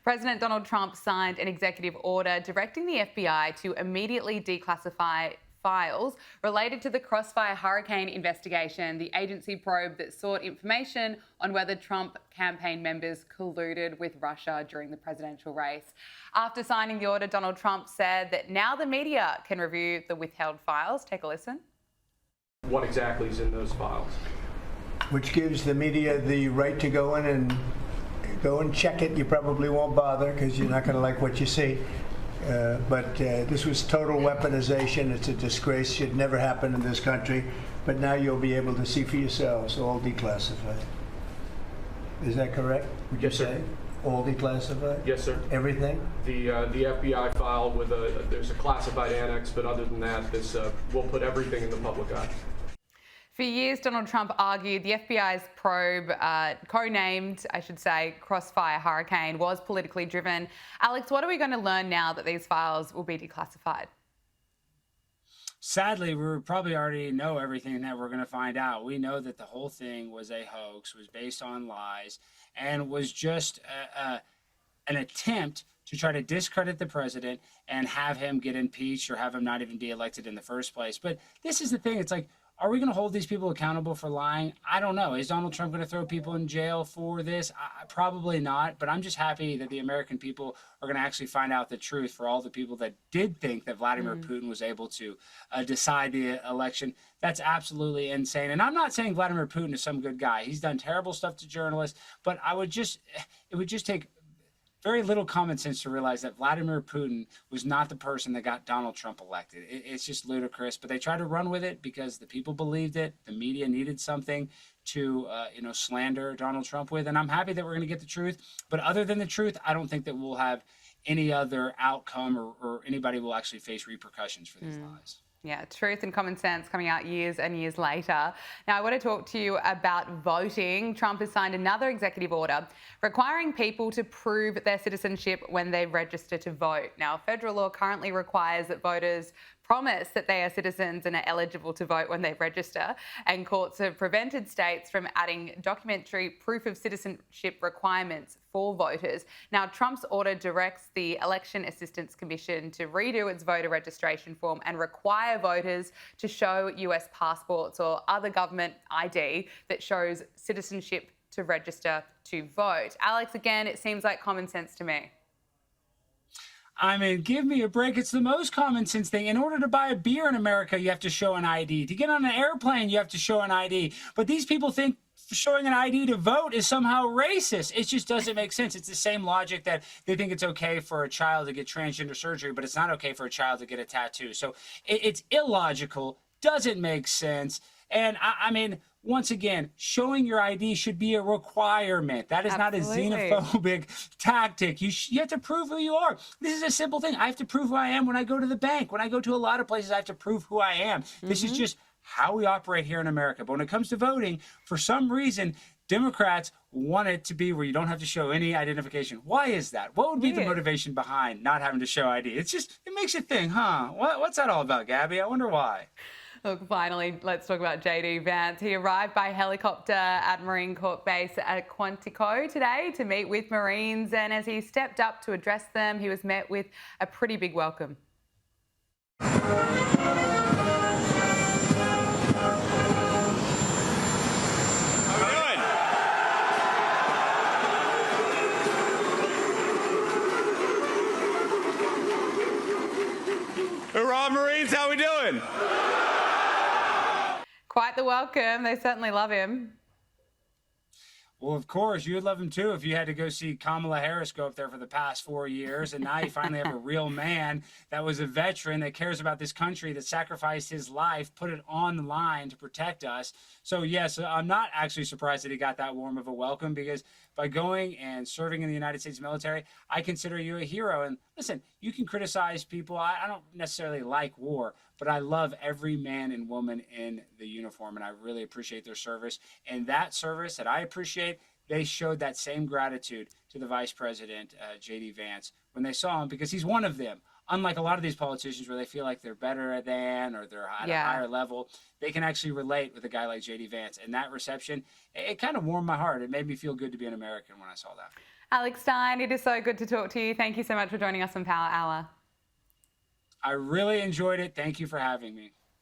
President Donald Trump signed an executive order directing the FBI to immediately declassify files related to the Crossfire Hurricane investigation, the agency probe that sought information on whether Trump campaign members colluded with Russia during the presidential race. After signing the order, Donald Trump said that now the media can review the withheld files. Take a listen. What exactly is in those files? Which gives the media the right to go in and check it. You probably won't bother because you're not going to like what you see. But this was total weaponization. It's a disgrace. Should never happen in this country. But now you'll be able to see for yourselves, all declassified. Is that correct? Yes, sir. All declassified? Yes, sir. Everything? The FBI file with there's a classified annex, but other than that, we'll put everything in the public eye. For years, Donald Trump argued the FBI's probe, co-named, I should say, Crossfire Hurricane, was politically driven. Alex, what are we going to learn now that these files will be declassified? Sadly, we probably already know everything that we're going to find out. We know that the whole thing was a hoax, was based on lies, and was just an attempt to try to discredit the president and have him get impeached or have him not even be elected in the first place. But this is the thing. It's like, are we going to hold these people accountable for lying? I don't know. Is Donald Trump going to throw people in jail for this? Probably not. But I'm just happy that the American people are going to actually find out the truth for all the people that did think that Vladimir Putin was able to decide the election. That's absolutely insane. And I'm not saying Vladimir Putin is some good guy. He's done terrible stuff to journalists. But it would just take very little common sense to realize that Vladimir Putin was not the person that got Donald Trump elected. It's just ludicrous, but they tried to run with it because the people believed it. The media needed something to, slander Donald Trump with, and I'm happy that we're going to get the truth. But other than the truth, I don't think that we'll have any other outcome or anybody will actually face repercussions for these lies. Yeah, truth and common sense coming out years and years later. Now, I want to talk to you about voting. Trump has signed another executive order requiring people to prove their citizenship when they register to vote. Now, federal law currently requires that voters promise that they are citizens and are eligible to vote when they register, and courts have prevented states from adding documentary proof of citizenship requirements for voters. Now, Trump's order directs the Election Assistance Commission to redo its voter registration form and require voters to show US passports or other government ID that shows citizenship to register to vote. Alex, again, it seems like common sense to me. I mean, give me a break. It's the most common sense thing. In order to buy a beer in America, you have to show an ID. To get on an airplane, you have to show an ID. But these people think showing an ID to vote is somehow racist. It just doesn't make sense. It's the same logic that they think it's okay for a child to get transgender surgery, but it's not okay for a child to get a tattoo. So it's illogical, doesn't make sense. And I mean, once again, showing your ID should be a requirement. That is Absolutely. not a xenophobic tactic. You have to prove who you are. This is a simple thing. I have to prove who I am when I go to the bank. When I go to a lot of places, I have to prove who I am. This is just how we operate here in America. But when it comes to voting, for some reason, Democrats want it to be where you don't have to show any identification. Why is that? What would be the motivation behind not having to show ID? It's just, it makes you think, huh? What's that all about, Gabby? I wonder why. Look, finally, let's talk about Vance. He arrived by helicopter at Marine Corps Base at Quantico today to meet with Marines, and as he stepped up to address them, he was met with a pretty big welcome. Hurrah, Marines, how we doing? Quite the welcome. They certainly love him. Well, of course, you'd love him too if you had to go see Kamala Harris go up there for the past 4 years. And now you finally have a real man that was a veteran that cares about this country, that sacrificed his life, put it on the line to protect us. So, yes, I'm not actually surprised that he got that warm of a welcome, because by going and serving in the United States military, I consider you a hero. And listen, you can criticize people. I don't necessarily like war, but I love every man and woman in the uniform, and I really appreciate their service. And that service that I appreciate, they showed that same gratitude to the Vice President, J.D. Vance, when they saw him, because he's one of them. Unlike a lot of these politicians where they feel like they're better than or they're at a higher level, they can actually relate with a guy like J.D. Vance. And that reception, it kind of warmed my heart. It made me feel good to be an American when I saw that. Alex Stein, it is so good to talk to you. Thank you so much for joining us on Power Hour. I really enjoyed it. Thank you for having me.